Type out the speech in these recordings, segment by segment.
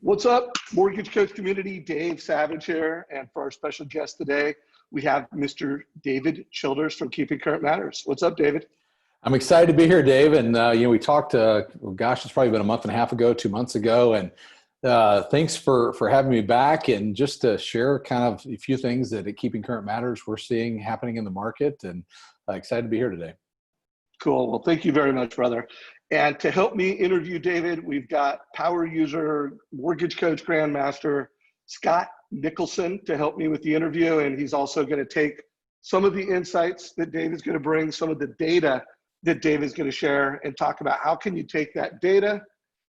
What's up, Mortgage Coach community? Dave Savage here. And for our special guest today, we have Mr. David Childers from Keeping Current Matters. What's up, David? I'm excited to be here, Dave. And, we talked, it's probably been a month and a half ago, 2 months ago. And thanks for having me back and just to share kind of a few things that at Keeping Current Matters we're seeing happening in the market, and excited to be here today. Cool. Well, thank you very much, brother. And to help me interview David, we've got power user, mortgage coach, grandmaster, Scott Nicholson to help me with the interview. And he's also going to take some of the insights that David's going to bring, some of the data that David's going to share, and talk about how can you take that data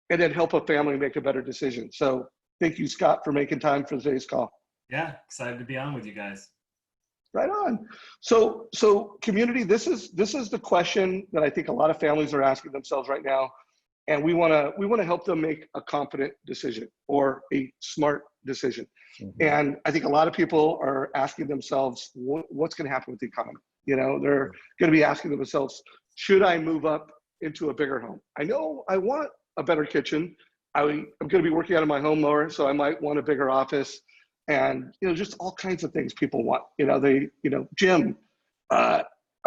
and then help a family make a better decision. So thank you, Scott, for making time for today's call. Yeah, excited to be on with you guys. Right on. So community, this is the question that I think a lot of families are asking themselves right now, and we want to help them make a confident decision or a smart decision. Mm-hmm. And I think a lot of people are asking themselves, what's going to happen with the economy? You know, they're going to be asking themselves, should I move up into a bigger home? I know I want a better kitchen. I'm going to be working out of my home more, so I might want a bigger office. And, just all kinds of things people want, gym, a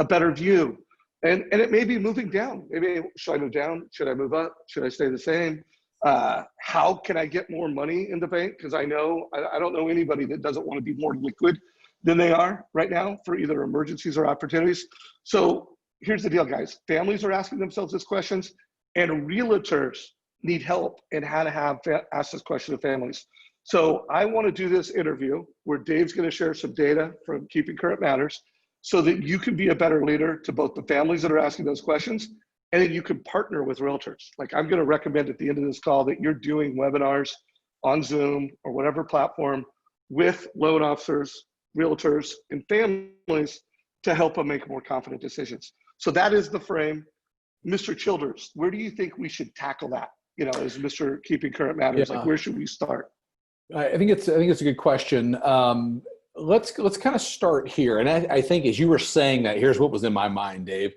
better view. And it may be moving down. Maybe, should I move down? Should I move up? Should I stay the same? How can I get more money in the bank? Because I don't know anybody that doesn't want to be more liquid than they are right now for either emergencies or opportunities. So here's the deal, guys. Families are asking themselves these questions, and realtors need help in how to ask this question to families. So I want to do this interview where Dave's going to share some data from Keeping Current Matters so that you can be a better leader to both the families that are asking those questions, and then you can partner with realtors. Like, I'm going to recommend at the end of this call that you're doing webinars on Zoom or whatever platform with loan officers, realtors, and families to help them make more confident decisions. So that is the frame. Mr. Childers, where do you think we should tackle that? As Mr. Keeping Current Matters, like, where should we start? I think it's a good question. Let's kind of start here. And I think as you were saying that, here's what was in my mind, Dave,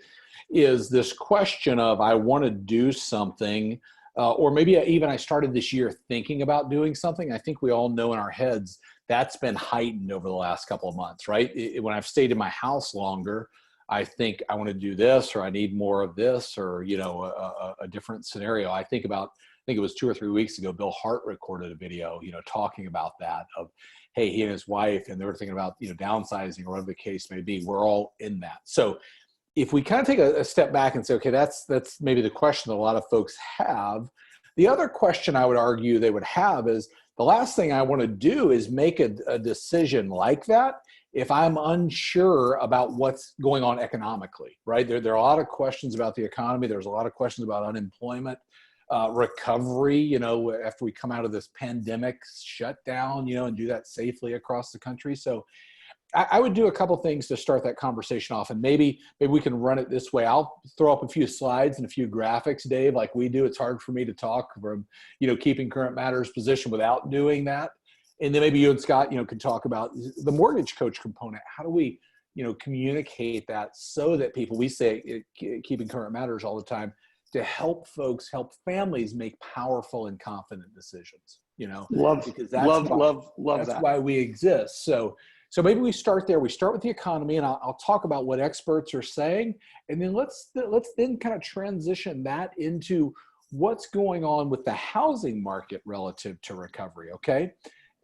is this question of I want to do something, or maybe even I started this year thinking about doing something. I think we all know in our heads that's been heightened over the last couple of months, right? When I've stayed in my house longer, I think I want to do this, or I need more of this, or, a different scenario. I think it was 2 or 3 weeks ago, Bill Hart recorded a video, talking about that of, hey, he and his wife, and they were thinking about, downsizing or whatever the case may be. We're all in that. So if we kind of take a step back and say, okay, that's maybe the question that a lot of folks have. The other question I would argue they would have is, the last thing I want to do is make a decision like that if I'm unsure about what's going on economically, right? There are a lot of questions about the economy. There's a lot of questions about unemployment. Recovery, after we come out of this pandemic shutdown, and do that safely across the country. So I would do a couple things to start that conversation off, and maybe we can run it this way. I'll throw up a few slides and a few graphics, Dave, like we do. It's hard for me to talk from, Keeping Current Matters position without doing that. And then maybe you and Scott, can talk about the mortgage coach component. How do we, communicate that so that people, we say Keeping Current Matters all the time, to help families make powerful and confident decisions, because that's why we exist. So maybe we start there. We start with the economy, and I'll talk about what experts are saying, and then let's then kind of transition that into what's going on with the housing market relative to recovery. Okay.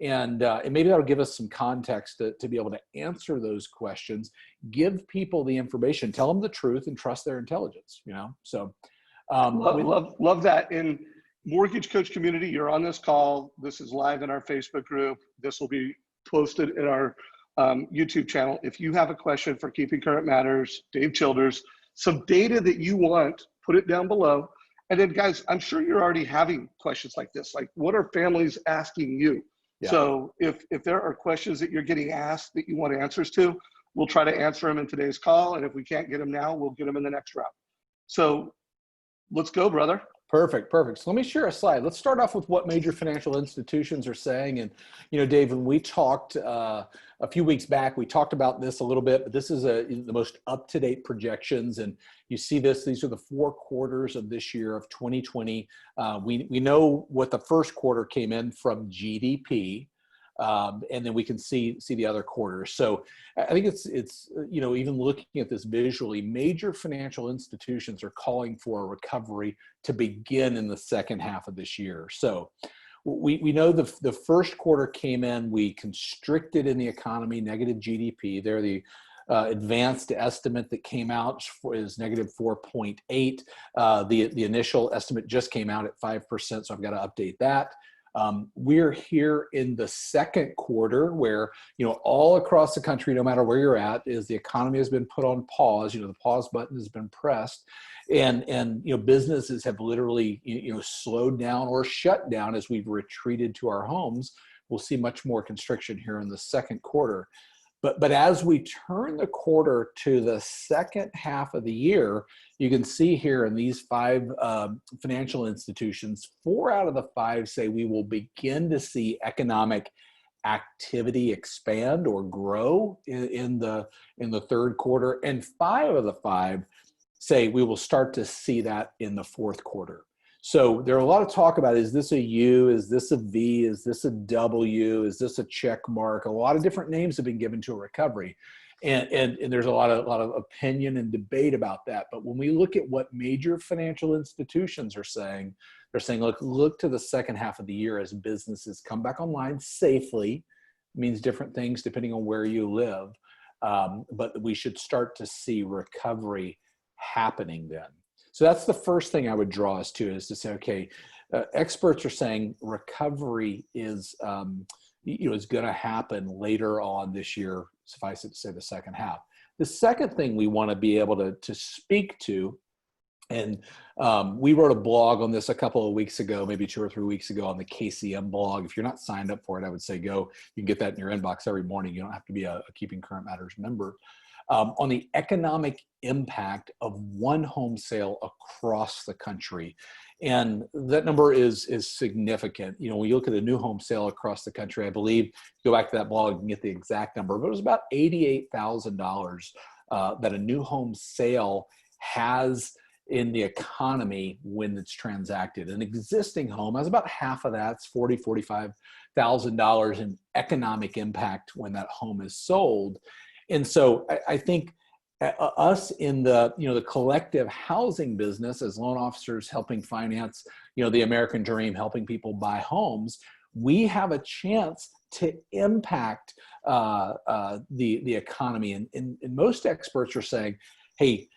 And maybe that'll give us some context to be able to answer those questions, give people the information, tell them the truth, and trust their intelligence, so. Love that. In Mortgage Coach community, you're on this call. This is live in our Facebook group. This will be posted in our YouTube channel. If you have a question for Keeping Current Matters, Dave Childers, some data that you want, put it down below. And then, guys, I'm sure you're already having questions like this. Like, what are families asking you? Yeah. So if there are questions that you're getting asked that you want answers to, we'll try to answer them in today's call. And if we can't get them now, we'll get them in the next round. So let's go, brother. Perfect, perfect. So let me share a slide. Let's start off with what major financial institutions are saying. And, Dave, when we talked a few weeks back, we talked about this a little bit, but this is the most up-to-date projections. And you see these are the 4 quarters of this year of 2020. We know what the first quarter came in from GDP. And then we can see the other quarters. So I think it's even looking at this visually, major financial institutions are calling for a recovery to begin in the second half of this year. So we know the first quarter came in, we constricted in the economy, negative GDP. They're the advanced estimate that came out is negative 4.8. The initial estimate just came out at 5%, so I've got to update that. We're here in the second quarter where, all across the country, no matter where you're at, is the economy has been put on pause. The pause button has been pressed, and businesses have literally, slowed down or shut down as we've retreated to our homes. We'll see much more constriction here in the second quarter. But as we turn the quarter to the second half of the year, you can see here in these 5 financial institutions, 4 out of the 5 say we will begin to see economic activity expand or grow in the third quarter, and 5 of the 5 say we will start to see that in the fourth quarter. So there are a lot of talk about, is this a U, is this a V, is this a W, is this a check mark? A lot of different names have been given to a recovery. And there's a lot of opinion and debate about that. But when we look at what major financial institutions are saying, they're saying, look to the second half of the year as businesses come back online safely. It means different things depending on where you live. But we should start to see recovery happening then. So that's the first thing I would draw us to, is to say, okay, experts are saying recovery is going to happen later on this year, suffice it to say the second half. The second thing we want to be able to speak to, and we wrote a blog on this a couple of weeks ago, maybe 2 or 3 weeks ago, on the KCM blog. If you're not signed up for it, I would say go. You can get that in your inbox every morning. You don't have to be a Keeping Current Matters member. On the economic impact of one home sale across the country. And that number is significant. When you look at a new home sale across the country, I believe, go back to that blog and get the exact number, but it was about $88,000 that a new home sale has in the economy when it's transacted. An existing home has about half of that. It's $45,000 in economic impact when that home is sold. And so I think us in the collective housing business, as loan officers helping finance the American dream, helping people buy homes, we have a chance to impact the economy. And most experts are saying, hey,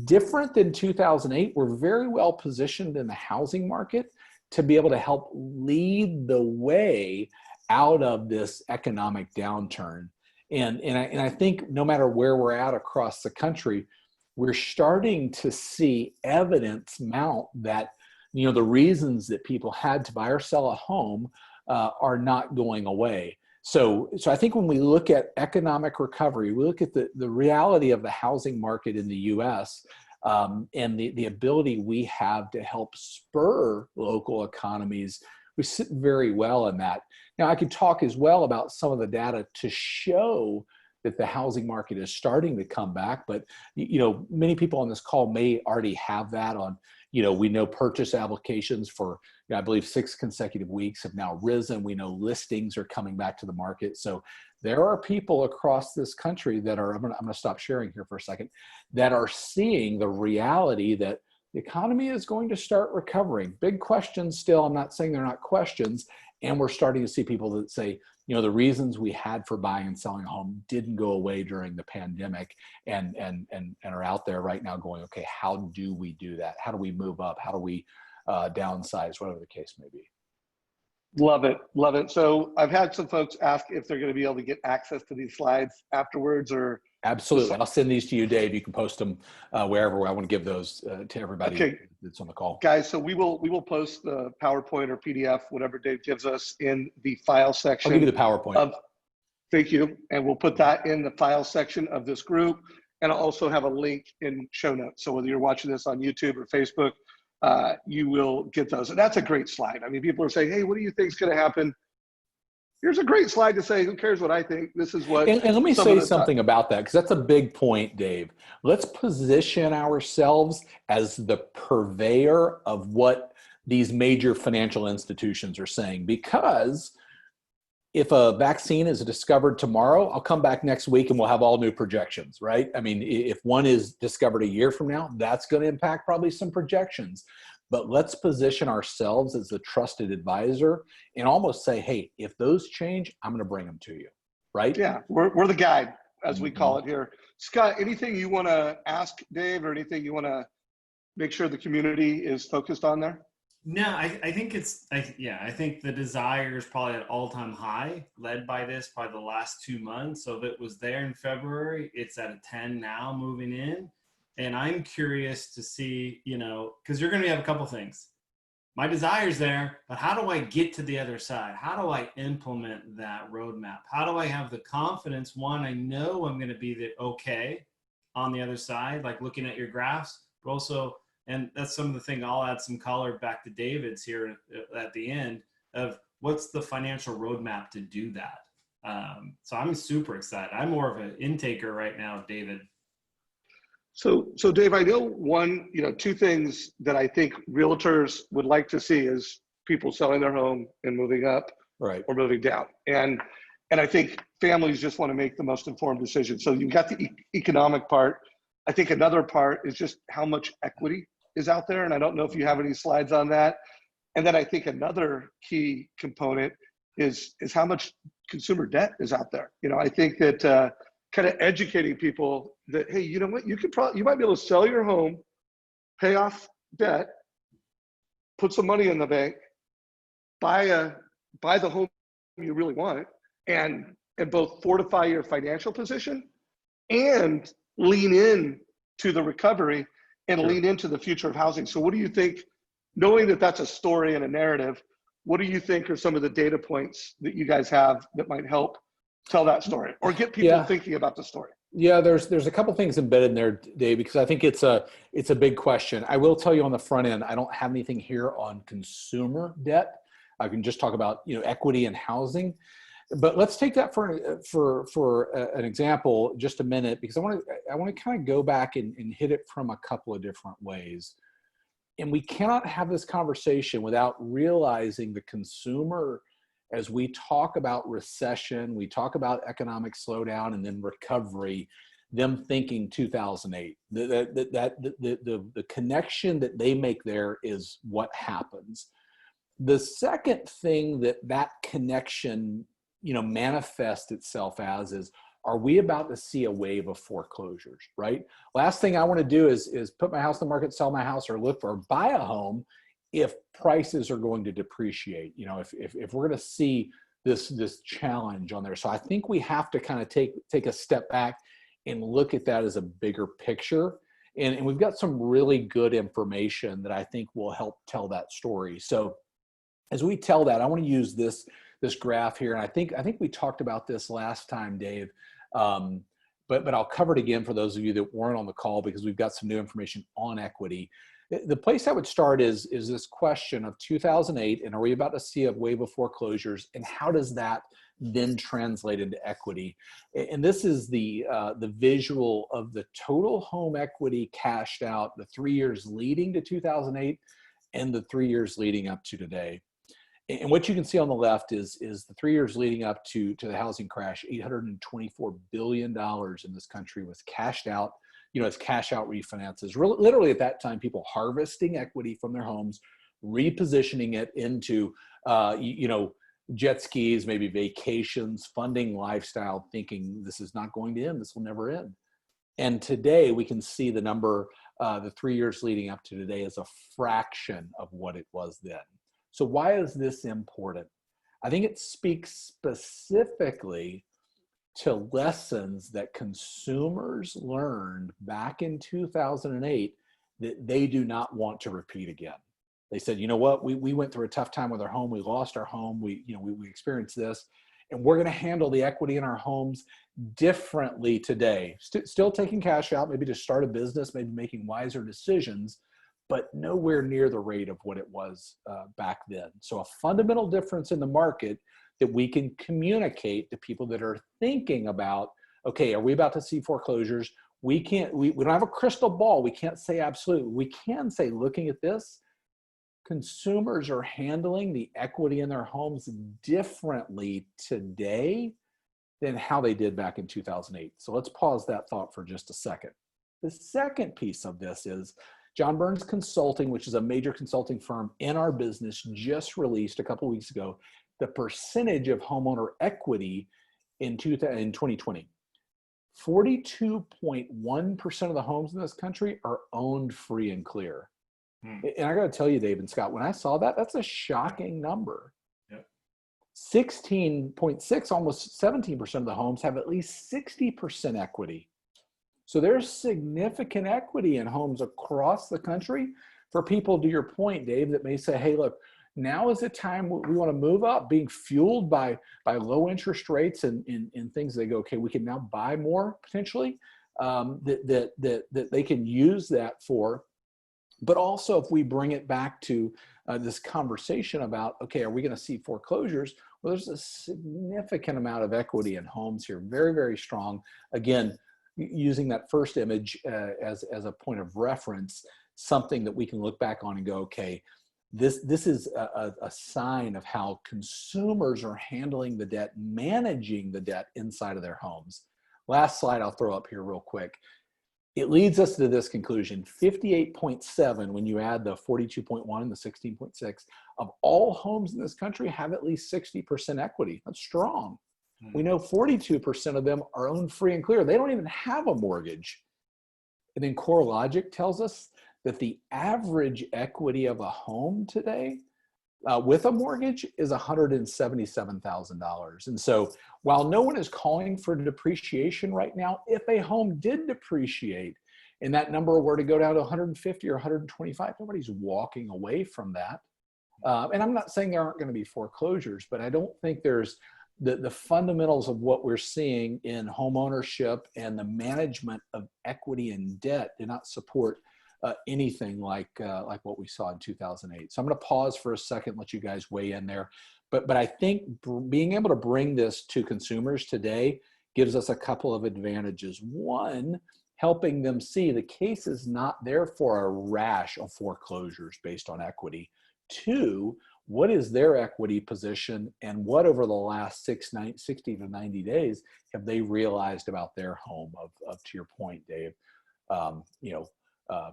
different than 2008, we're very well positioned in the housing market to be able to help lead the way out of this economic downturn. And I think no matter where we're at across the country, we're starting to see evidence mount that, the reasons that people had to buy or sell a home are not going away. So I think when we look at economic recovery, we look at the reality of the housing market in the U.S. And the ability we have to help spur local economies. We sit very well in that. Now, I could talk as well about some of the data to show that the housing market is starting to come back, but many people on this call may already have that on. We know purchase applications for, I believe 6 consecutive weeks have now risen. We know listings are coming back to the market. So there are people across this country that are, I'm going to stop sharing here for a second, that are seeing the reality that the economy is going to start recovering. Big questions still. I'm not saying they're not questions. And we're starting to see people that say, the reasons we had for buying and selling a home didn't go away during the pandemic, and are out there right now going, okay, how do we do that? How do we move up? How do we downsize? Whatever the case may be. Love it. Love it. So I've had some folks ask if they're going to be able to get access to these slides afterwards, or. Absolutely. I'll send these to you, Dave. You can post them wherever. I want to give those to everybody that's on the call. Guys, so we will post the PowerPoint or PDF, whatever Dave gives us, in the file section. I'll give you the PowerPoint. Thank you. And we'll put that in the file section of this group. And I'll also have a link in show notes. So whether you're watching this on YouTube or Facebook, you will get those. And that's a great slide. I mean, people are saying, hey, what do you think is going to happen? Here's a great slide to say, who cares what I think? This is what. And let me say something about that, because that's a big point, Dave. Let's position ourselves as the purveyor of what these major financial institutions are saying. Because if a vaccine is discovered tomorrow, I'll come back next week and we'll have all new projections, right? I mean, if one is discovered a year from now, that's going to impact probably some projections. But let's position ourselves as the trusted advisor and almost say, hey, if those change, I'm going to bring them to you, right? Yeah, we're the guide, as we call it here. Scott, anything you want to ask Dave, or anything you want to make sure the community is focused on there? No, I think I think the desire is probably at all-time high, led by this probably the last 2 months. So if it was there in February, it's at a 10 now moving in. And I'm curious to see, because you're going to have a couple things. My desire's there, but how do I get to the other side? How do I implement that roadmap? How do I have the confidence? One, I know I'm going to be okay on the other side, like looking at your graphs, but also, and that's some of the thing, I'll add some color back to David's here at the end of what's the financial roadmap to do that. So I'm super excited. I'm more of an intaker right now, David. So Dave, I know two things that I think realtors would like to see is people selling their home and moving up, right, or moving down. And I think families just want to make the most informed decision. So you've got the economic part. I think another part is just how much equity is out there. And I don't know if you have any slides on that. And then I think another key component is how much consumer debt is out there. I think that kind of educating people that, hey, you know what, you might be able to sell your home, pay off debt, put some money in the bank, buy the home you really want, and both fortify your financial position and lean in to the recovery and lean into the future of housing. So what do you think, knowing that that's a story and a narrative, what do you think are some of the data points that you guys have that might help tell that story or get people thinking about the story? Yeah, there's a couple things embedded in there, Dave, because I think it's a big question. I will tell you on the front end, I don't have anything here on consumer debt. I can just talk about equity and housing. But let's take that for an example, just a minute, because I want to kind of go back and hit it from a couple of different ways. And we cannot have this conversation without realizing the consumer, as we talk about recession, we talk about economic slowdown and then recovery, them thinking 2008. The connection that they make there is what happens. The second thing that connection manifests itself as is, are we about to see a wave of foreclosures, right? Last thing I want to do is put my house on the market, sell my house, or look for, or buy a home if prices are going to depreciate, if we're going to see this challenge on there. So I think we have to kind of take a step back and look at that as a bigger picture. And we've got some really good information that I think will help tell that story. So as we tell that, I want to use this graph here. And I think we talked about this last time, Dave, but I'll cover it again for those of you that weren't on the call, because we've got some new information on equity. The place I would start is this question of 2008, and are we about to see a wave of foreclosures, and how does that then translate into equity? And this is the visual of the total home equity cashed out the 3 years leading to 2008 and the 3 years leading up to today. And what you can see on the left is the 3 years leading up to the housing crash. $824 billion in this country was cashed out. It's cash out refinances. Literally at that time, people harvesting equity from their homes, repositioning it into, jet skis, maybe vacations, funding lifestyle, thinking this is not going to end. This will never end. And today we can see the number, the 3 years leading up to today is a fraction of what it was then. So why is this important? I think it speaks specifically to lessons that consumers learned back in 2008 that they do not want to repeat again. They said, you know what, we went through a tough time with our home. We lost our home. We experienced this, and we're going to handle the equity in our homes differently today. Still taking cash out, maybe to start a business, maybe making wiser decisions, but nowhere near the rate of what it was back then. So a fundamental difference in the market that we can communicate to people that are thinking about, okay, are we about to see foreclosures? We don't have a crystal ball. We can't say absolutely. We can say, looking at this, consumers are handling the equity in their homes differently today than how they did back in 2008. So let's pause that thought for just a second. The second piece of this is John Burns Consulting, which is a major consulting firm in our business, just released a couple of weeks ago the percentage of homeowner equity in 2020. 42.1% of the homes in this country are owned free and clear. And I got to tell you, Dave and Scott, when I saw that, that's a shocking number. 16.6, almost 17% of the homes have at least 60% equity. So there's significant equity in homes across the country for people, to your point, Dave, that may say, hey, look, now is the time we want to move up, being fueled by low interest rates and things. They go, okay, we can now buy more potentially that they can use that for. But also, if we bring it back to this conversation about, okay, are we going to see foreclosures? Well, there's a significant amount of equity in homes here, very, very strong. Again, using that first image as a point of reference, something that we can look back on and go, okay, this is a sign of how consumers are handling the debt, managing the debt inside of their homes. Last slide I'll throw up here real quick. It leads us to this conclusion: 58.7, when you add the 42.1 and the 16.6, of all homes in this country have at least 60% equity. That's strong. We know 42% of them are owned free and clear. They don't even have a mortgage. And then CoreLogic tells us that the average equity of a home today with a mortgage is $177,000. And so while no one is calling for depreciation right now, if a home did depreciate and that number were to go down to 150 or 125, nobody's walking away from that. And I'm not saying there aren't going to be foreclosures, but I don't think there's the fundamentals of what we're seeing in home ownership and the management of equity and debt do not support anything like what we saw in 2008. So I'm going to pause for a second, let you guys weigh in there. But I think being able to bring this to consumers today gives us a couple of advantages. One, helping them see the case is not there for a rash of foreclosures based on equity. Two, what is their equity position, and what over the last 60 to 90 days have they realized about their home of to your point, Dave,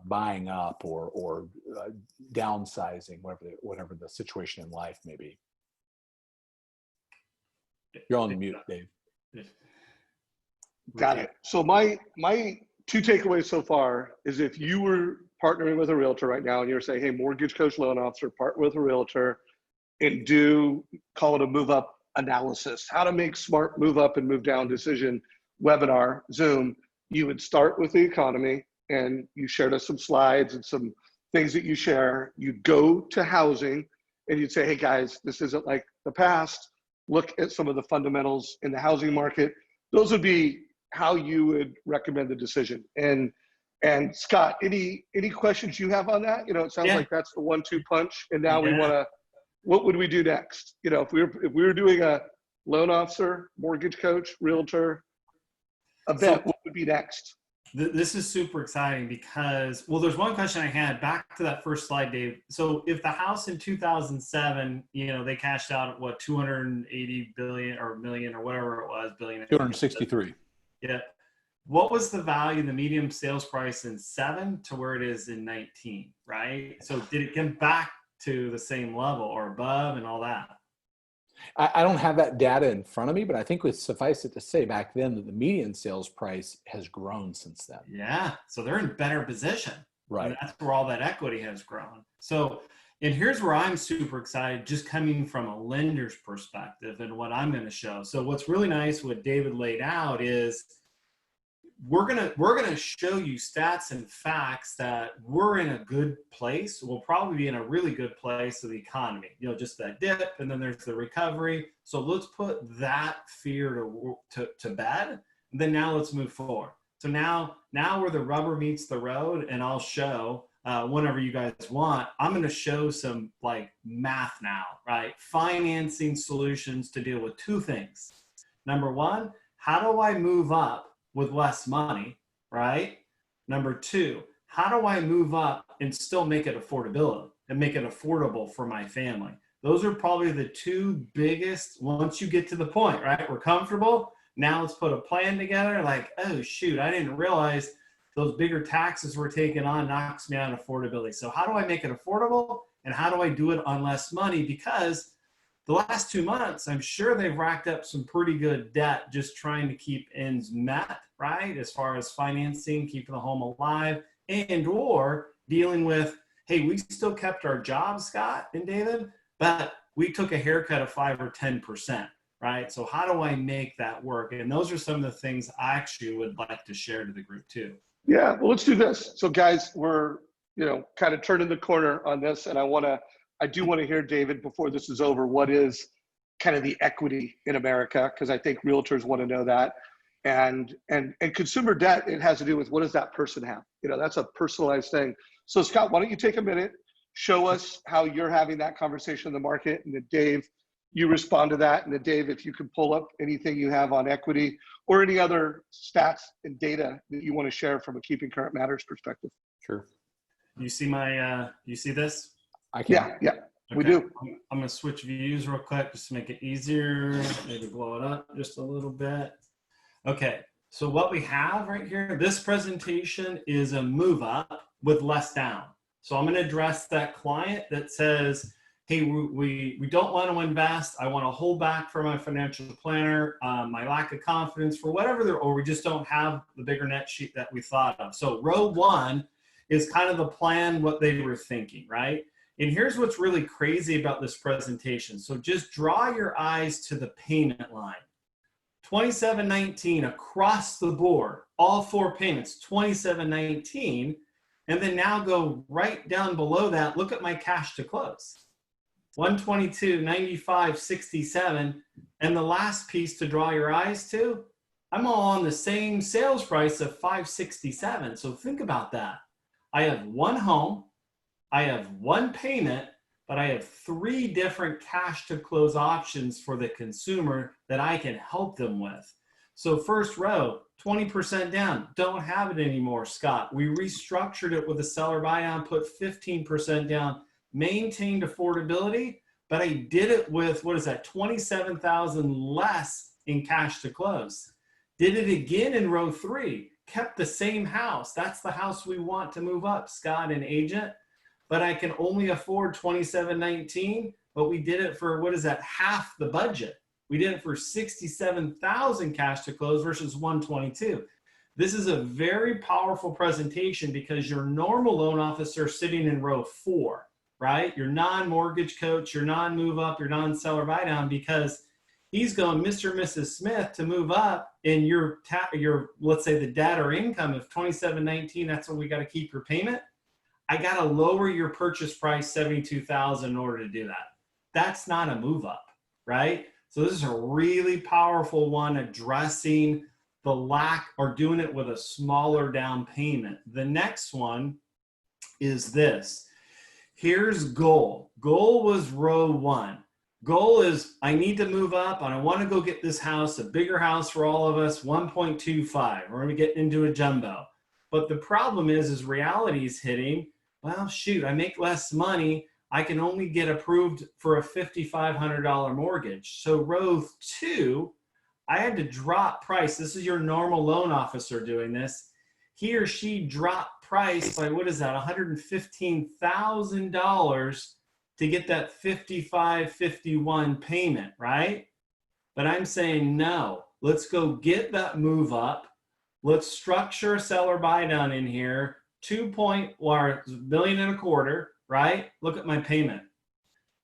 buying up or downsizing, whatever the situation in life may be. You're on mute, Dave. Got it. So my two takeaways so far is, if you were partnering with a realtor right now and you're saying, hey, mortgage coach, loan officer, partner with a realtor and call it a move up analysis, how to make smart move up and move down decision webinar, Zoom, you would start with the economy, and you shared us some slides and some things that you share. You'd go to housing and you'd say, hey guys, this isn't like the past. Look at some of the fundamentals in the housing market. Those would be how you would recommend the decision. And Scott, any questions you have on that? It sounds like that's the 1-2 punch. And now we want to, what would we do next? If we were doing a loan officer, mortgage coach, realtor event, what would be next? This is super exciting because, well, there's one question I had back to that first slide, Dave. So if the house in 2007, they cashed out at what, 280 billion or million or whatever it was, billion. 263. Yeah. What was the value, the medium sales price in 7 to where it is in 19, right? So did it come back to the same level or above and all that? I don't have that data in front of me, but I think it's suffice it to say back then that the median sales price has grown since then. Yeah. So they're in better position. Right. And that's where all that equity has grown. So, and here's where I'm super excited, just coming from a lender's perspective and what I'm going to show. So what's really nice, what David laid out is we're gonna show you stats and facts that we're in a good place. We'll probably be in a really good place of the economy, just that dip, and then there's the recovery. So let's put that fear to bed. And then now let's move forward. So now where the rubber meets the road, and I'll show, whenever you guys want, I'm going to show some like math now, right? Financing solutions to deal with two things. Number one, how do I move up with less money, right? Number two, how do I move up and still make it affordable for my family? Those are probably the two biggest, once you get to the point, right? We're comfortable. Now let's put a plan together. Like, oh shoot, I didn't realize those bigger taxes we're taking on knocks me out affordability. So how do I make it affordable? And how do I do it on less money? Because the last 2 months, I'm sure they've racked up some pretty good debt just trying to keep ends met, right? As far as financing, keeping the home alive, and or dealing with, hey, we still kept our jobs, Scott and David, but we took a haircut of 5 or 10%, right? So how do I make that work? And those are some of the things I actually would like to share to the group too. Yeah, well, let's do this. So guys, we're, kind of turning the corner on this, and I do want to hear, David, before this is over, what is kind of the equity in America? Because I think realtors want to know that. And consumer debt, it has to do with what does that person have? That's a personalized thing. So Scott, why don't you take a minute, show us how you're having that conversation in the market, and then Dave, you respond to that. And then Dave, if you can pull up anything you have on equity or any other stats and data that you want to share from a Keeping Current Matters perspective. Sure. You see you see this? I can. Yeah, okay. we do. I'm gonna switch views real quick just to make it easier. Maybe blow it up just a little bit. Okay, so what we have right here, this presentation is a move up with less down. So I'm gonna address that client that says, hey, we don't want to invest. I want to hold back for my financial planner, my lack of confidence for whatever or we just don't have the bigger net sheet that we thought of. So row one is kind of the plan, what they were thinking, right? And here's what's really crazy about this presentation. So just draw your eyes to the payment line. 2719 across the board, all 4 payments, 2719. And then now go right down below that. Look at my cash to close. 122, 95, 67. And the last piece to draw your eyes to, I'm all on the same sales price of 567. So think about that. I have one home, I have one payment, but I have 3 different cash to close options for the consumer that I can help them with. So first row, 20% down, don't have it anymore, Scott. We restructured it with a seller buy down, put 15% down, maintained affordability, but I did it with, what is that, 27,000 less in cash to close. Did it again in row 3, kept the same house. That's the house we want to move up, Scott and agent, but I can only afford 2719, but we did it for, what is that, half the budget. We did it for 67,000 cash to close versus 122. This is a very powerful presentation because your normal loan officer sitting in row 4, right? Your non-mortgage coach, your non-move up, your non-seller buy down, because he's going Mr. and Mrs. Smith to move up in your let's say the debt or income of 2719. That's when we got to keep your payment. I got to lower your purchase price 72,000 in order to do that. That's not a move up, right? So this is a really powerful one addressing the lack or doing it with a smaller down payment. The next one is this. Here's goal. Goal was row 1. Goal is I need to move up and I want to go get this house, a bigger house for all of us, 1.25. We're going to get into a jumbo. But the problem is reality is hitting. Well, shoot, I make less money. I can only get approved for a $5,500 mortgage. So row 2, I had to drop price. This is your normal loan officer doing this. He or she dropped price by, what is that, $115,000 to get that 5551 payment, right? But I'm saying, no, let's go get that move up. Let's structure a seller buy down in here, $1.25 million, right? Look at my payment,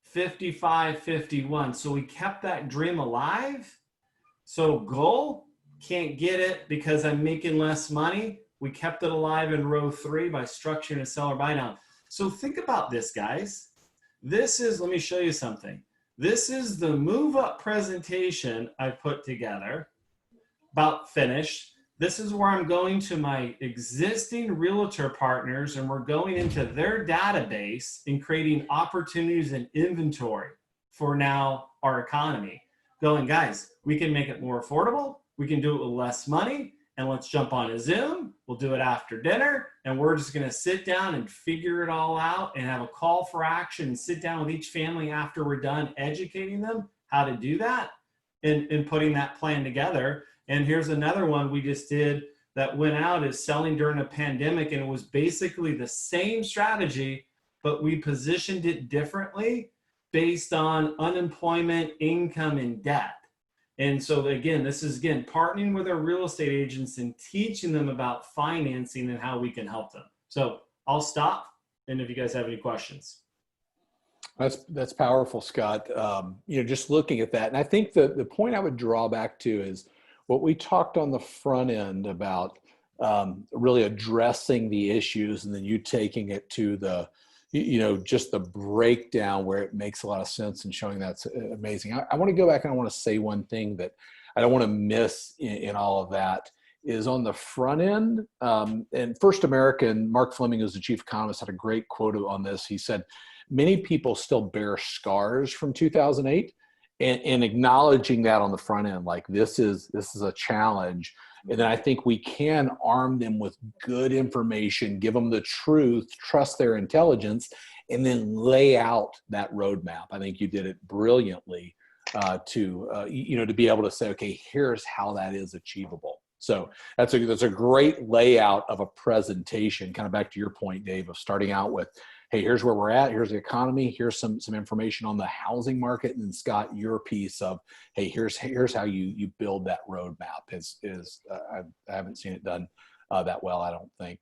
5551. So we kept that dream alive. So goal, can't get it because I'm making less money. We kept it alive in row 3 by structuring a seller buy down. So think about this, guys. This is, let me show you something. This is the move up presentation I put together, about finished. This is where I'm going to my existing realtor partners, and we're going into their database and creating opportunities and inventory for now our economy. Going, guys, we can make it more affordable. We can do it with less money. And let's jump on a Zoom. We'll do it after dinner. And we're just going to sit down and figure it all out and have a call for action and sit down with each family after we're done educating them how to do that and putting that plan together. And here's another one we just did that went out is selling during a pandemic. And it was basically the same strategy, but we positioned it differently based on unemployment, income, and debt. And so again, this is partnering with our real estate agents and teaching them about financing and how we can help them. So I'll stop. And if you guys have any questions. That's powerful, Scott. Just looking at that. And I think the point I would draw back to is what we talked on the front end about really addressing the issues and then you taking it to the, just the breakdown where it makes a lot of sense and showing that's amazing. I want to go back and I want to say one thing that I don't want to miss in all of that is on the front end. And First American, Mark Fleming, who's the chief economist, had a great quote on this. He said, many people still bear scars from 2008 and acknowledging that on the front end, like this is a challenge. And then I think we can arm them with good information, give them the truth, trust their intelligence, and then lay out that roadmap. I think you did it brilliantly to be able to say, okay, here's how that is achievable. So that's a great layout of a presentation, kind of back to your point, Dave, of starting out with, hey, here's where we're at. Here's the economy. Here's some information on the housing market. And Scott, your piece of, hey, here's how you build that roadmap I haven't seen it done that well, I don't think.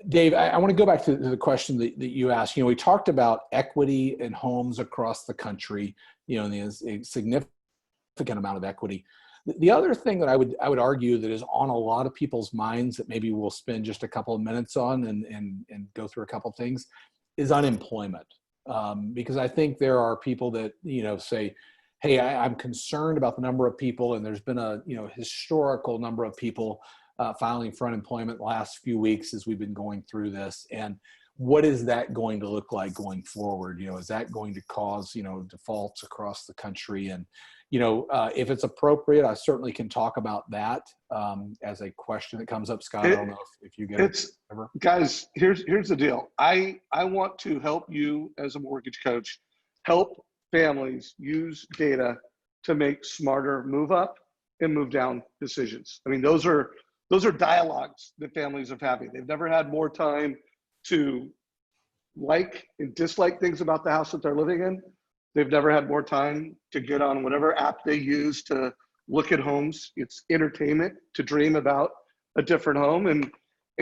Dave, I want to go back to the question that you asked. We talked about equity in homes across the country, and there's a significant amount of equity. The other thing that I would argue that is on a lot of people's minds that maybe we'll spend just a couple of minutes on and go through a couple of things is unemployment. Because I think there are people that, say, hey, I'm concerned about the number of people, and there's been a, historical number of people filing for unemployment the last few weeks as we've been going through this. And what is that going to look like going forward? Is that going to cause, defaults across the country? And, if it's appropriate, I certainly can talk about that as a question that comes up. Scott, I don't know if you get it. Guys, here's the deal. I want to help you as a mortgage coach, help families use data to make smarter move up and move down decisions. I mean, those are dialogues that families are having. They've never had more time to like and dislike things about the house that they're living in. They've never had more time to get on whatever app they use to look at homes. It's entertainment to dream about a different home. And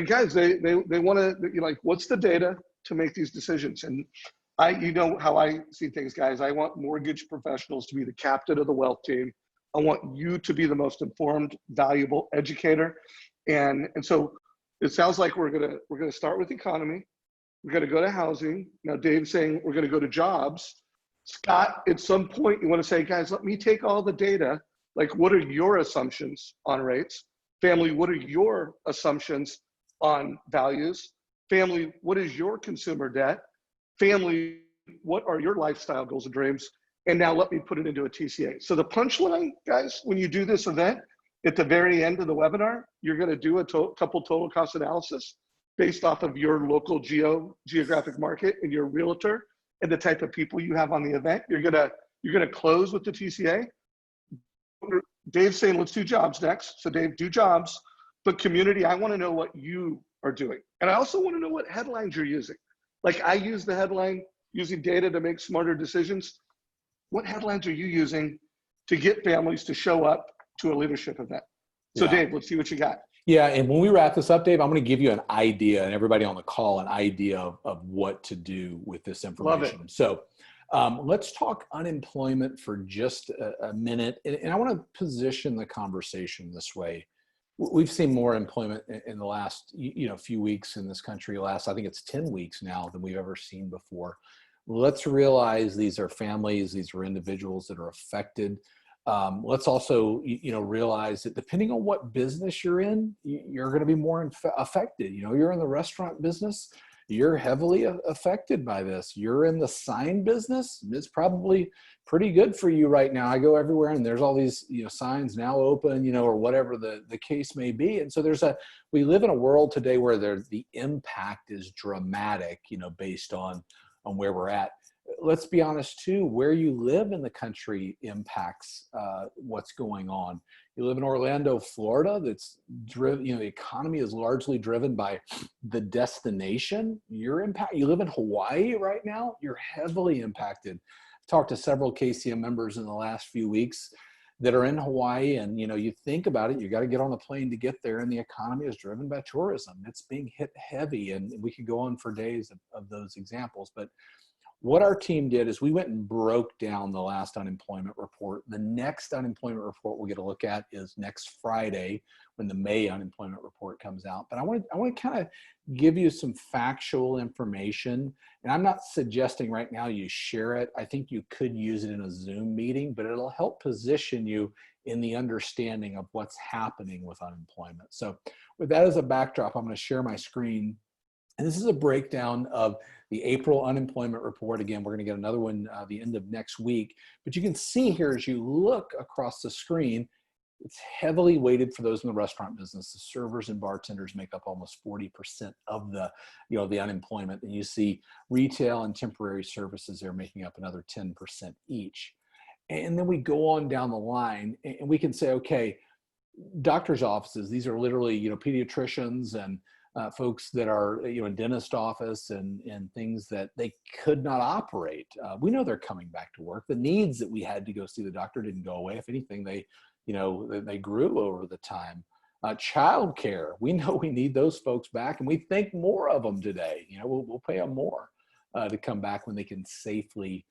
guys, they want to, what's the data to make these decisions? And how I see things, guys. I want mortgage professionals to be the captain of the wealth team. I want you to be the most informed, valuable educator. And so it sounds like we're gonna start with economy. We're gonna go to housing. Now Dave's saying we're gonna go to jobs. Scott, at some point you want to say, guys, let me take all the data. Like, what are your assumptions on rates? Family, what are your assumptions on values? Family, what is your consumer debt? Family, what are your lifestyle goals and dreams? And now let me put it into a TCA. So the punchline, guys, when you do this event, at the very end of the webinar, you're going to do a couple total cost analysis based off of your local geographic market and your realtor and the type of people you have on the event. You're gonna close with the TCA. Dave's saying, let's do jobs next. So Dave, do jobs, but community, I want to know what you are doing. And I also want to know what headlines you're using. Like I use the headline, using data to make smarter decisions. What headlines are you using to get families to show up to a leadership event? So Dave, let's see what you got. Yeah, and when we wrap this up, Dave, I'm going to give you an idea, and everybody on the call, an idea of what to do with this information. Love it. So let's talk unemployment for just a minute. And I want to position the conversation this way. We've seen more employment in the last few weeks in this country. I think it's 10 weeks now than we've ever seen before. Let's realize these are families, these are individuals that are affected. Let's also, realize that depending on what business you're in, you're going to be more affected. You're in the restaurant business, you're heavily affected by this. You're in the sign business, it's probably pretty good for you right now. I go everywhere and there's all these, signs now open, or whatever the case may be. And so we live in a world today where the impact is dramatic, based on where we're at. Let's be honest too, where you live in the country impacts what's going on. You live in Orlando, Florida, that's driven, the economy is largely driven by the destination. You live in Hawaii right now, you're heavily impacted. I've talked to several KCM members in the last few weeks that are in Hawaii, and you think about it, you got to get on a plane to get there, and the economy is driven by tourism. It's being hit heavy, and we could go on for days of those examples. But what our team did is we went and broke down the last unemployment report. The next unemployment report we'll get a look at is next Friday when the May unemployment report comes out. But I want to kind of give you some factual information. And I'm not suggesting right now you share it. I think you could use it in a Zoom meeting, but it'll help position you in the understanding of what's happening with unemployment. So with that as a backdrop, I'm going to share my screen. And this is a breakdown of the April unemployment report. Again, we're going to get another one the end of next week. But you can see here as you look across the screen, it's heavily weighted for those in the restaurant business. The servers and bartenders make up almost 40% of the unemployment. And you see retail and temporary services, they're making up another 10% each. And then we go on down the line and we can say, okay, doctor's offices, these are literally, pediatricians and folks that are, in dentist office and things that they could not operate. We know they're coming back to work. The needs that we had to go see the doctor didn't go away. If anything, they grew over the time. Childcare, we know we need those folks back, and we think more of them today. We'll pay them more to come back when they can safely,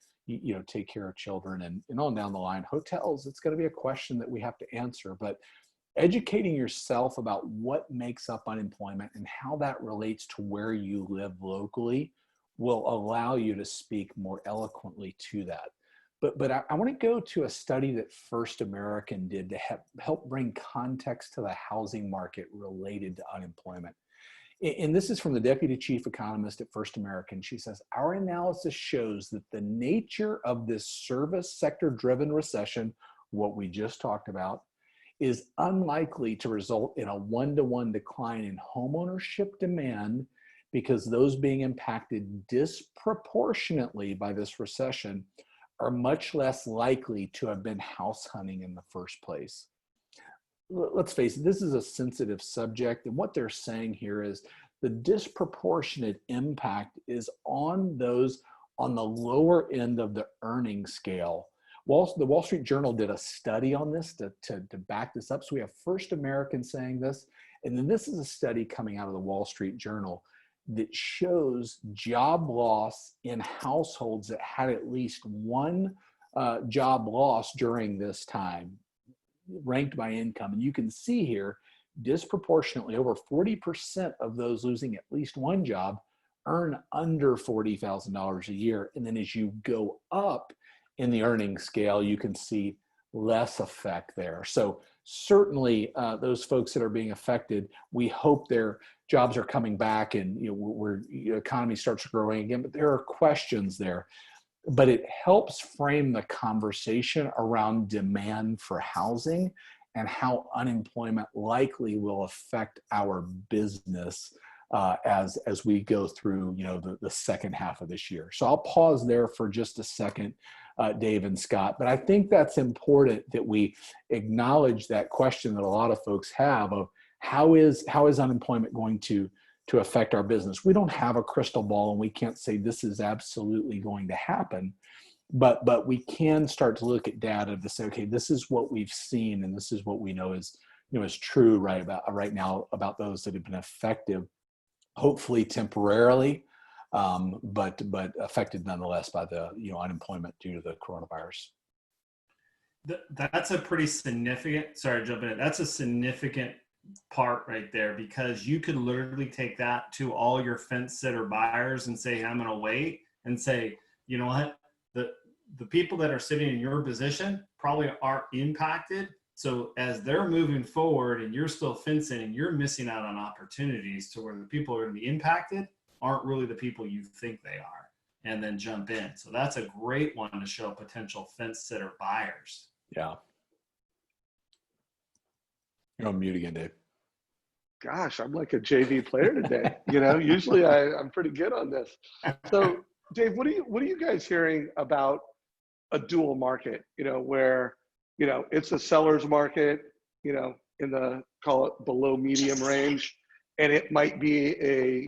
take care of children and on down the line. Hotels, it's going to be a question that we have to answer, but educating yourself about what makes up unemployment and how that relates to where you live locally will allow you to speak more eloquently to that. But I want to go to a study that First American did to help bring context to the housing market related to unemployment. And this is from the deputy chief economist at First American. She says, our analysis shows that the nature of this service sector driven recession, what we just talked about, is unlikely to result in a one-to-one decline in homeownership demand because those being impacted disproportionately by this recession are much less likely to have been house hunting in the first place. Let's face it, this is a sensitive subject, and what they're saying here is the disproportionate impact is on those on the lower end of the earning scale. The Wall Street Journal did a study on this to back this up. So we have First American saying this, and then this is a study coming out of the Wall Street Journal that shows job loss in households that had at least one job loss during this time, ranked by income. And you can see here, disproportionately, over 40% of those losing at least one job earn under $40,000 a year. And then as you go up in the earning scale, you can see less effect there. So certainly those folks that are being affected, we hope their jobs are coming back and where the economy starts growing again, but there are questions there. But it helps frame the conversation around demand for housing and how unemployment likely will affect our business as we go through the second half of this year. So I'll pause there for just a second, Dave and Scott, but I think that's important that we acknowledge that question that a lot of folks have of how is unemployment going to affect our business. We don't have a crystal ball and we can't say this is absolutely going to happen, but we can start to look at data to say, okay, this is what we've seen and this is what we know is true right now about those that have been affected, hopefully temporarily, but affected nonetheless by the unemployment due to the coronavirus. That's a pretty significant, sorry to jump in, that's a significant part right there, because you could literally take that to all your fence sitter buyers and say, I'm going to wait, and say, you know what, the people that are sitting in your position probably are impacted. So as they're moving forward and you're still fencing and you're missing out on opportunities to where the people who are going to be impacted aren't really the people you think they are, and then jump in. So that's a great one to show potential fence sitter buyers. Yeah. You're on mute again, Dave. Gosh, I'm like a JV player today. Usually I'm pretty good on this. So Dave, what are you guys hearing about a dual market, where, it's a seller's market, in the, call it below medium range, and it might be a,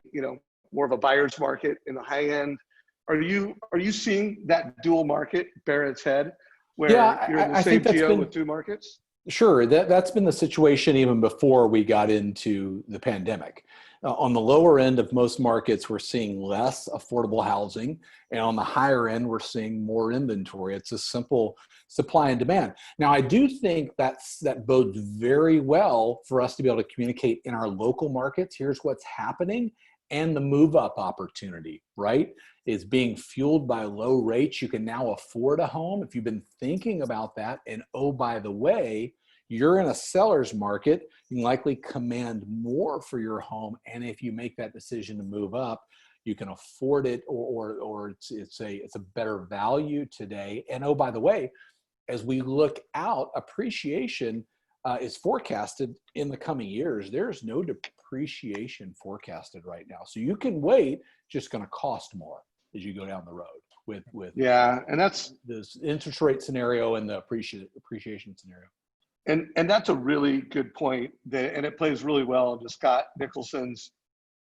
more of a buyer's market in the high end. Are you seeing that dual market bear its head where you're in the same geo with two markets? Sure, that's been the situation even before we got into the pandemic. On the lower end of most markets, we're seeing less affordable housing, and on the higher end, we're seeing more inventory. It's a simple supply and demand. Now, I do think that bodes very well for us to be able to communicate in our local markets. Here's what's happening, and the move up opportunity, right, is being fueled by low rates. You can now afford a home if you've been thinking about that. And oh, by the way, you're in a seller's market, you can likely command more for your home. And if you make that decision to move up, you can afford it, or it's a better value today. And oh, by the way, as we look out, appreciation is forecasted in the coming years. There's no depreciation forecasted right now. So you can wait, just going to cost more as you go down the road with and that's this interest rate scenario and the appreciation scenario. And that's a really good point, and it plays really well into Scott Nicholson's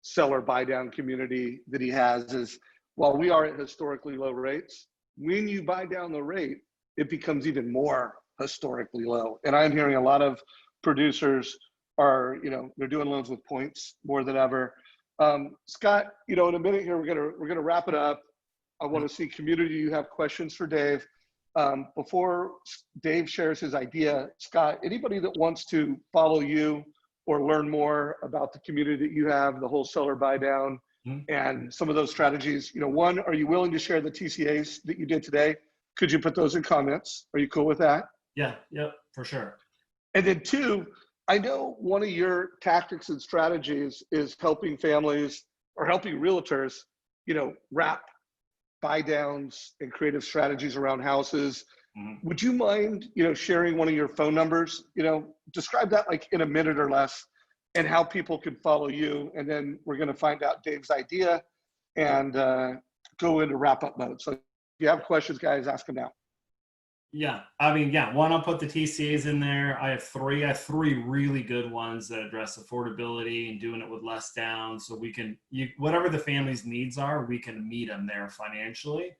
seller buy down community that he has. Is while we are at historically low rates, when you buy down the rate, it becomes even more historically low. And I'm hearing a lot of producers are, they're doing loans with points more than ever. Scott, in a minute here, we're gonna wrap it up. I want to see community. You have questions for Dave. Before Dave shares his idea, Scott, anybody that wants to follow you or learn more about the community that you have, the whole seller buy down, and some of those strategies, one, are you willing to share the TCAs that you did today? Could you put those in comments? Are you cool with that? Yeah, yep, for sure. And then two, I know one of your tactics and strategies is helping families or helping realtors, wrap buy downs and creative strategies around houses. Would you mind, sharing one of your phone numbers? Describe that like in a minute or less, and how people can follow you. And then we're going to find out Dave's idea and go into wrap up mode. So if you have questions, guys, ask them now. Yeah, one, I'll put the TCAs in there. I have three really good ones that address affordability and doing it with less down. So we can, whatever the family's needs are, we can meet them there financially.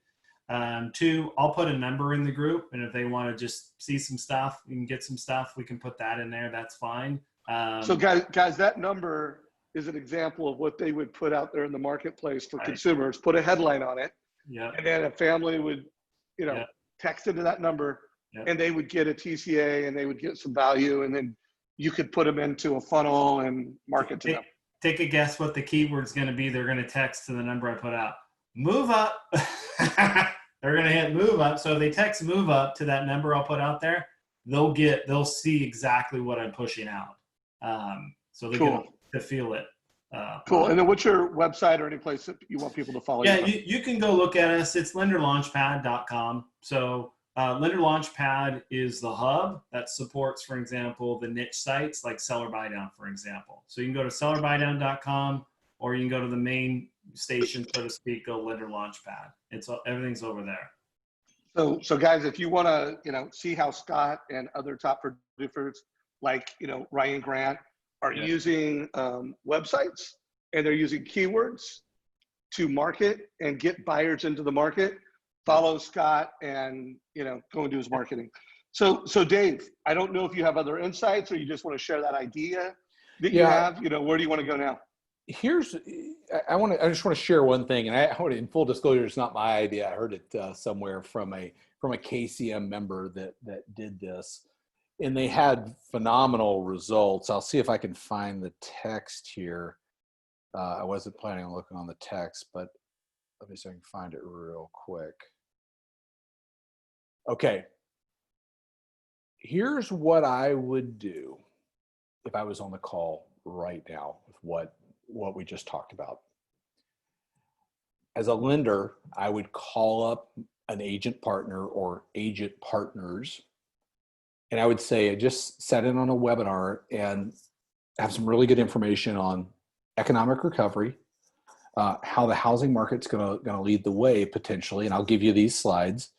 Two, I'll put a number in the group, and if they want to just see some stuff, we can get some stuff, we can put that in there. That's fine. So guys, that number is an example of what they would put out there in the marketplace for consumers, put a headline on it. Yeah. And then a family would, text into that number, and they would get a TCA and they would get some value, and then you could put them into a funnel and market to them. Take a guess what the keyword's going to be. They're going to text to the number I put out. Move up. They're going to hit move up. So if they text move up to that number I'll put out there, they'll see exactly what I'm pushing out. So they get to feel it. Cool. And then what's your website or any place that you want people to follow you? Yeah, you can go look at us. It's lenderlaunchpad.com. So Lender Launchpad is the hub that supports, for example, the niche sites like Seller Buy Down, for example. So you can go to sellerbuydown.com, or you can go to the main station, so to speak, go Lender Launchpad. Everything's over there. So guys, if you want to, see how Scott and other top producers like, Ryan Grant are using websites, and they're using keywords to market and get buyers into the market, follow Scott and, go and do his marketing. So Dave, I don't know if you have other insights or you just want to share that idea that you have, where do you want to go now? I just want to share one thing, and in full disclosure, it's not my idea. I heard it somewhere from a KCM member that did this, and they had phenomenal results. I'll see if I can find the text here. I wasn't planning on looking on the text, but let me see if I can find it real quick. Okay. Here's what I would do if I was on the call right now with what we just talked about. As a lender, I would call up an agent partner or agent partners, and I would say, just set in on a webinar and have some really good information on economic recovery, how the housing market's gonna lead the way potentially, and I'll give you these slides,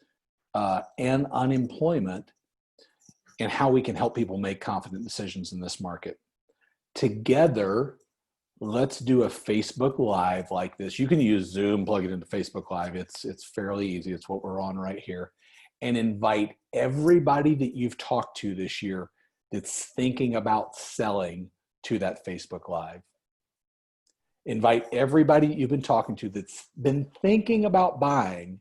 and unemployment, and how we can help people make confident decisions in this market. Together, let's do a Facebook Live like this. You can use Zoom, plug it into Facebook Live. It's fairly easy. It's what we're on right here. And invite everybody that you've talked to this year that's thinking about selling to that Facebook Live. Invite everybody you've been talking to that's been thinking about buying,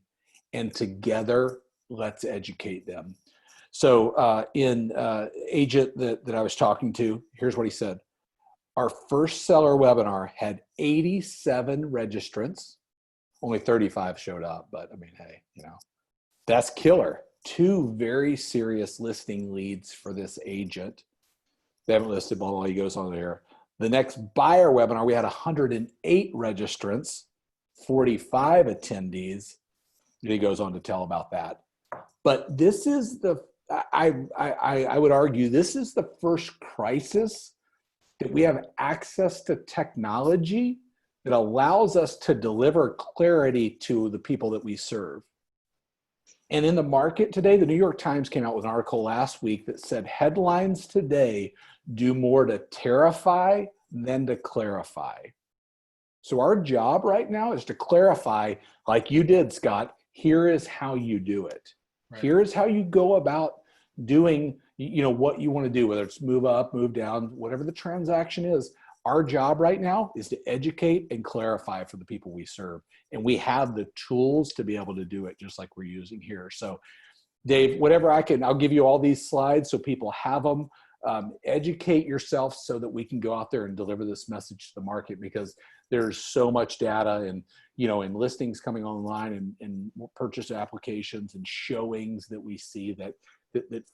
and together, let's educate them. So in agent that I was talking to, here's what he said. Our first seller webinar had 87 registrants. Only 35 showed up, but I mean, hey, that's killer. 2 very serious listing leads for this agent. They haven't listed, blah, blah, he goes on there. The next buyer webinar, we had 108 registrants, 45 attendees. And he goes on to tell about that. But this is I would argue, this is the first crisis that we have access to technology that allows us to deliver clarity to the people that we serve. And in the market today, the New York Times came out with an article last week that said headlines today do more to terrify than to clarify. So our job right now is to clarify, like you did, Scott. Here is how you do it. Right. Here is how you go about doing, what you want to do, whether it's move up, move down, whatever the transaction is. Our job right now is to educate and clarify for the people we serve. And we have the tools to be able to do it, just like we're using here. So Dave, whatever I can, I'll give you all these slides so people have them. Educate yourself so that we can go out there and deliver this message to the market, because there's so much data and, and listings coming online and purchase applications and showings that we see that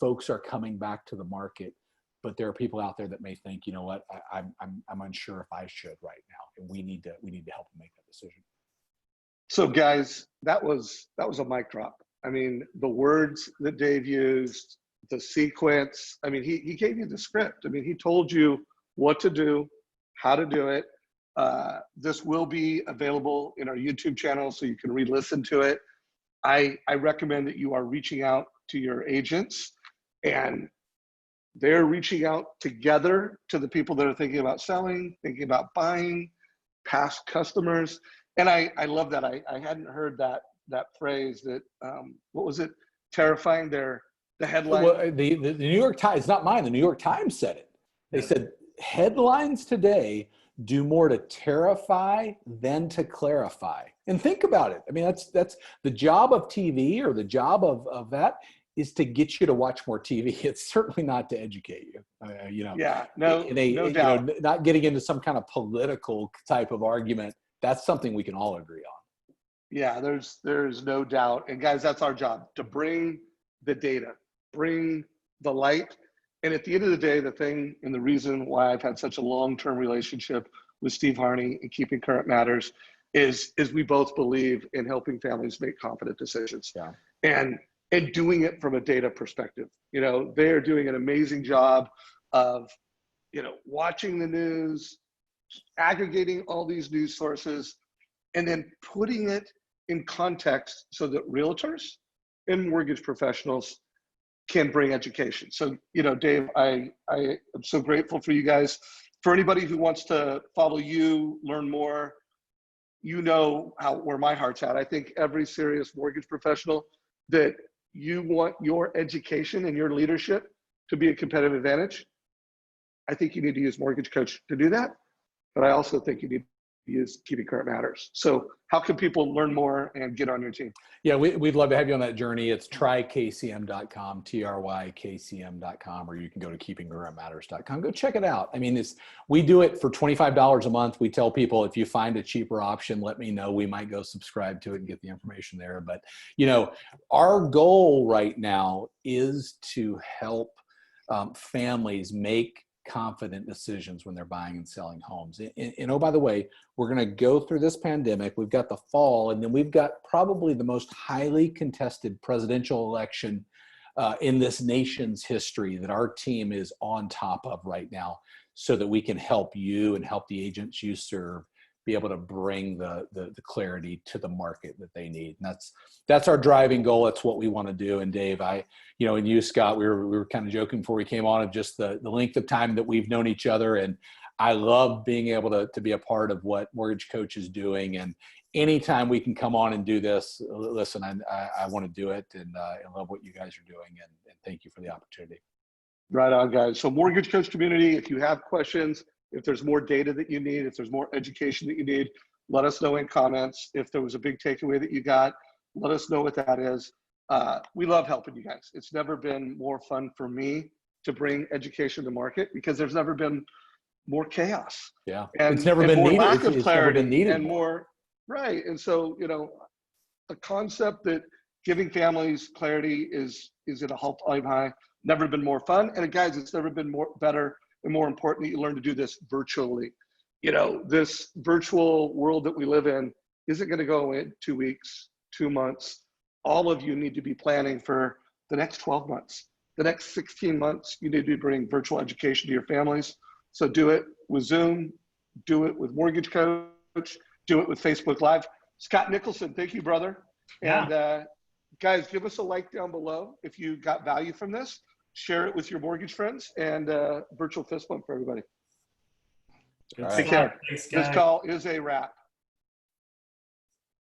folks are coming back to the market. But there are people out there that may think, what, I'm unsure if I should right now, and we need to help them make that decision. So guys, that was a mic drop. I mean, the words that Dave used, the sequence. I mean, he gave you the script. I mean, he told you what to do, how to do it. This will be available in our YouTube channel, so you can re-listen to it. I recommend that you are reaching out to your agents, and they're reaching out together to the people that are thinking about selling, thinking about buying, past customers. And I love that. I hadn't heard that phrase that, what was it? Terrifying, the headline. Well, the New York Times, it's not mine, the New York Times said it. They said, headlines today do more to terrify than to clarify. And think about it. I mean, that's the job of TV, or the job of that, is to get you to watch more TV. It's certainly not to educate you. Yeah, no doubt. Not getting into some kind of political type of argument. That's something we can all agree on. Yeah, there's no doubt. And guys, that's our job, to bring the data, bring the light. And at the end of the day, the thing and the reason why I've had such a long-term relationship with Steve Harney and Keeping Current Matters is we both believe in helping families make confident decisions. Yeah. And doing it from a data perspective. They're doing an amazing job of, watching the news, aggregating all these news sources, and then putting it in context so that realtors and mortgage professionals can bring education. So, Dave, I am so grateful for you guys. For anybody who wants to follow you, learn more, where my heart's at. I think every serious mortgage professional that you want your education and your leadership to be a competitive advantage, I think you need to use Mortgage Coach to do that. But I also think you need to use Keeping Current Matters. So how can people learn more and get on your team? Yeah, we'd love to have you on that journey. It's trykcm.com, trykcm.com, or you can go to keepingcurrentmatters.com. Go check it out. I mean, we do it for $25 a month. We tell people, if you find a cheaper option, let me know. We might go subscribe to it and get the information there. But, our goal right now is to help families make confident decisions when they're buying and selling homes. And oh, by the way, we're going to go through this pandemic. We've got the fall, and then we've got probably the most highly contested presidential election in this nation's history that our team is on top of right now, so that we can help you and help the agents you serve be able to bring the clarity to the market that they need. And that's our driving goal. That's what we want to do. And Dave, and you, Scott, we were kind of joking before we came on of just the length of time that we've known each other. And I love being able to be a part of what Mortgage Coach is doing. And anytime we can come on and do this, listen, I want to do it, and I love what you guys are doing. And thank you for the opportunity. Right on, guys. So Mortgage Coach community, if you have questions, if there's more data that you need, if there's more education that you need, let us know in comments. If there was a big takeaway that you got, let us know what that is. We love helping you guys. It's never been more fun for me to bring education to market, because there's never been more chaos. Yeah, and it's never been more needed. lack of It's clarity, never been needed and more. Right. And so, the concept that giving families clarity is at a all-time high. Never been more fun. And guys, it's never been better and more important that you learn to do this virtually. This virtual world that we live in isn't going to go in 2 weeks, 2 months. All of you need to be planning for the next 12 months. The next 16 months, you need to bring virtual education to your families. So do it with Zoom, do it with Mortgage Coach, do it with Facebook Live. Scott Nicholson, thank you, brother. Yeah. And guys, give us a like down below if you got value from this. Share it with your mortgage friends, and virtual fist bump for everybody. Good Take care. Thanks, This guys. call is a wrap.